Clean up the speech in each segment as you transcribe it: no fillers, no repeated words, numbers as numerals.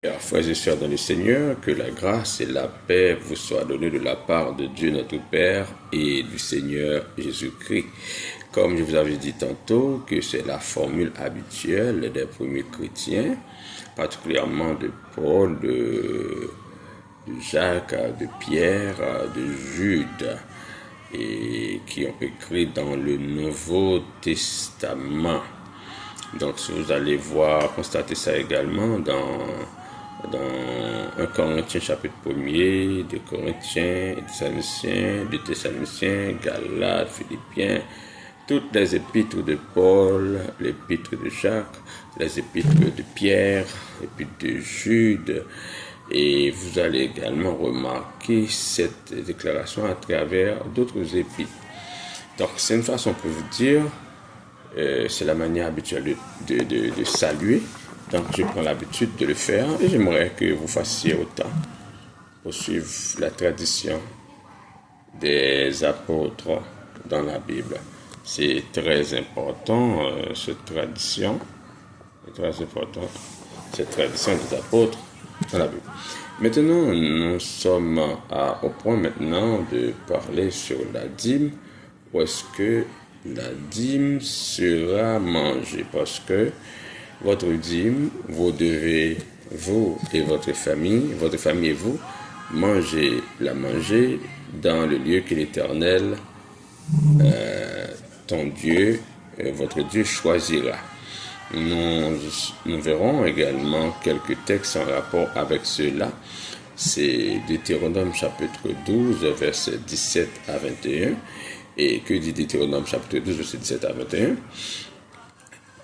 Chers frères et sœurs dans le Seigneur, que la grâce et la paix vous soient données de la part de Dieu notre Père et du Seigneur Jésus-Christ. Comme je vous avais dit tantôt, que c'est la formule habituelle des premiers chrétiens, particulièrement de Paul, de Jacques, de Pierre, de Jude, et qui ont écrit dans le Nouveau Testament. Donc, si vous allez voir, constater ça également dans 1 Corinthiens chapitre 1er, 2 Corinthiens, de Thessaloniciens, Galates, Philippiens, toutes les épîtres de Paul, l'épître de Jacques, les épîtres de Pierre, l'épître de Jude, et vous allez également remarquer cette déclaration à travers d'autres épîtres. Donc, c'est une façon pour vous dire, c'est la manière habituelle de saluer. Donc, je prends l'habitude de le faire et j'aimerais que vous fassiez autant pour suivre la tradition des apôtres dans la Bible. C'est très important, cette tradition. C'est très important, cette tradition des apôtres dans la Bible. Maintenant, nous sommes au point maintenant de parler sur la dîme. Où est-ce que la dîme sera mangée? Parce que votre dîme, vous devez, vous et votre famille et vous, manger dans le lieu que l'Éternel, ton Dieu, votre Dieu choisira. Nous verrons également quelques textes en rapport avec cela. C'est Deutéronome chapitre 12, versets 17 à 21. Et que dit Deutéronome chapitre 12, verset 17 à 21?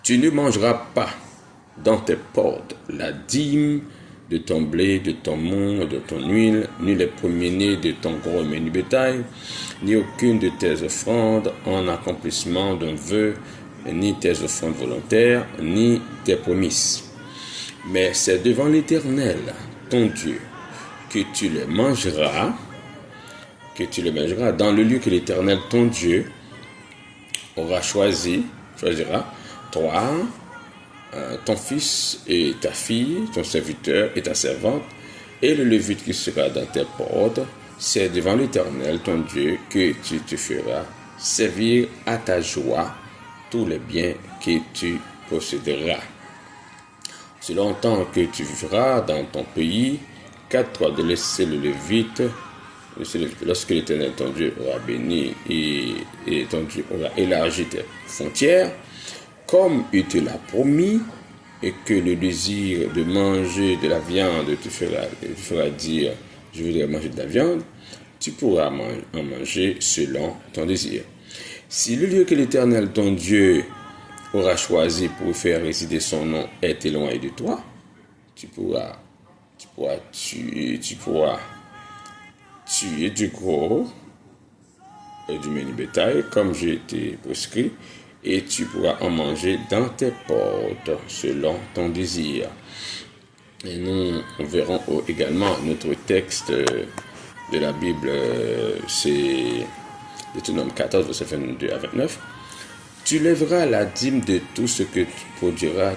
Tu ne mangeras pas dans tes portes la dîme de ton blé, de ton mont, de ton huile, ni les premiers-nés de ton gros menu bétail, ni aucune de tes offrandes en accomplissement d'un vœu, ni tes offrandes volontaires, ni tes prémices. Mais c'est devant l'Éternel, ton Dieu, que tu les mangeras, dans le lieu que l'Éternel, ton Dieu, choisira, toi, ton fils et ta fille, ton serviteur et ta servante, et le lévite qui sera dans tes portes. C'est devant l'Éternel, ton Dieu, que tu te feras servir à ta joie tous les biens que tu posséderas. Si longtemps que tu vivras dans ton pays, garde-toi de laisser le lévite. Lorsque l'Éternel, ton Dieu, aura béni et ton Dieu aura élargi tes frontières, comme il te l'a promis, et que le désir de manger de la viande te fera dire « je voudrais manger de la viande », tu pourras en manger selon ton désir. Si le lieu que l'Éternel, ton Dieu, aura choisi pour faire résider son nom est éloigné de toi, tu pourras tuer du gros et du menu bétail, comme j'ai été prescrit, et tu pourras en manger dans tes portes, selon ton désir. Et nous verrons également notre texte de la Bible, c'est Deutéronome 14, verset 22 à 29. Tu lèveras la dîme de tout ce que tu produira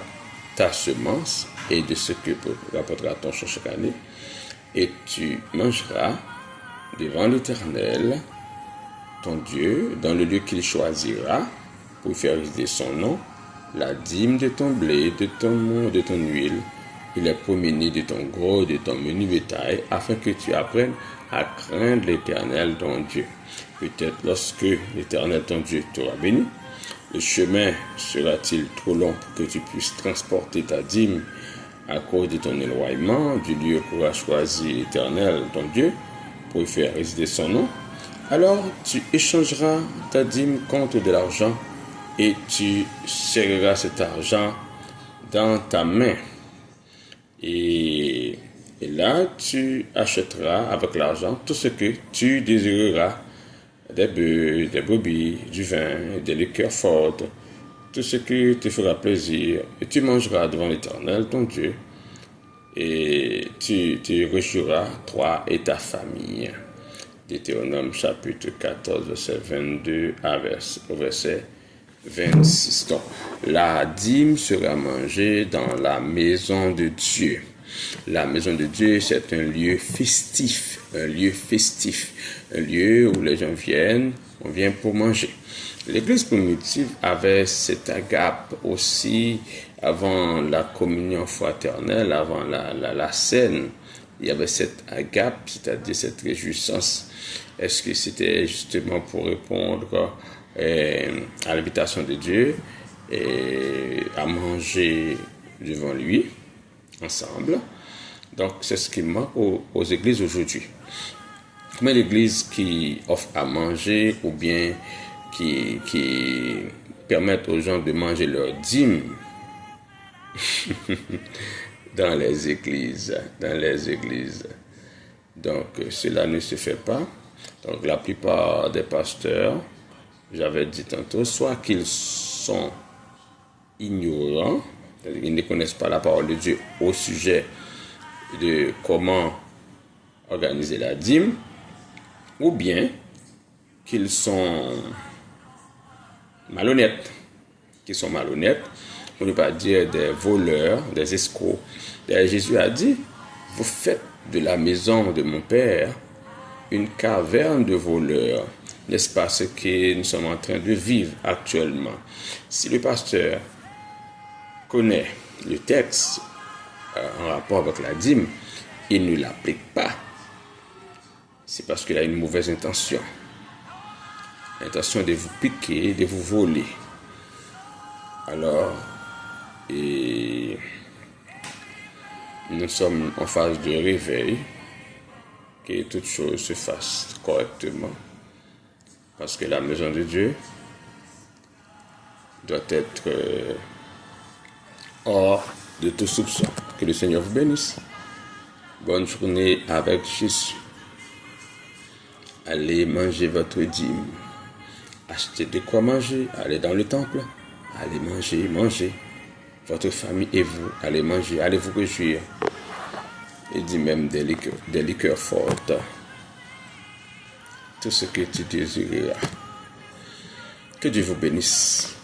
ta semence et de ce que rapportera ton champ chaque année, et tu mangeras devant l'Éternel, ton Dieu, dans le lieu qu'il choisira pour faire résider son nom, la dîme de ton blé, de ton mont, de ton huile, et les premiers-nés de ton gros, de ton menu bétail, afin que tu apprennes à craindre l'Éternel, ton Dieu. Peut-être lorsque l'Éternel, ton Dieu, t'aura béni, le chemin sera-t-il trop long pour que tu puisses transporter ta dîme à cause de ton éloignement du lieu qu'aura choisi l'Éternel, ton Dieu, pour faire résider son nom? Alors tu échangeras ta dîme contre de l'argent et tu serreras cet argent dans ta main. Et là, tu achèteras avec l'argent tout ce que tu désireras, des bœufs, des brebis, du vin, des liqueurs fortes, tout ce qui te fera plaisir, et tu mangeras devant l'Éternel, ton Dieu, et tu te réjouiras, toi et ta famille. Deutéronome chapitre 14, verset 22 au verset 26. Donc, la dîme sera mangée dans la maison de Dieu. La maison de Dieu, c'est un lieu festif, un lieu festif, un lieu où les gens viennent, on vient pour manger. L'Église primitive avait cette agape aussi avant la communion fraternelle, avant la scène. Il y avait cette agape, c'est-à-dire cette réjouissance. Est-ce que c'était justement pour répondre à l'invitation de Dieu et à manger devant lui, ensemble? Donc, c'est ce qui manque aux églises aujourd'hui. Mais l'église qui offre à manger ou bien qui permettent aux gens de manger leur dîme dans les églises. Donc, cela ne se fait pas. Donc, la plupart des pasteurs, j'avais dit tantôt, soit qu'ils sont ignorants, c'est-à-dire qu'ils ne connaissent pas la parole de Dieu au sujet de comment organiser la dîme, ou bien qu'ils sont malhonnêtes, pour ne pas dire des voleurs, des escrocs. D'ailleurs, Jésus a dit, vous faites de la maison de mon Père une caverne de voleurs. N'est-ce pas ce que nous sommes en train de vivre actuellement? Si le pasteur connaît le texte en rapport avec la dîme, il ne l'applique pas. C'est parce qu'il a une mauvaise intention. L'intention de vous piquer, de vous voler. Alors, nous sommes en phase de réveil, que toutes choses se fassent correctement. Parce que la maison de Dieu doit être hors de tout soupçon. Que le Seigneur vous bénisse. Bonne journée avec Jésus. Allez manger votre dîme. Achetez de quoi manger. Allez dans le temple. Allez manger. Votre famille et vous, allez manger. Allez vous réjouir. Et dit même des liqueurs fortes. Tout ce que tu désireras. Que Dieu vous bénisse.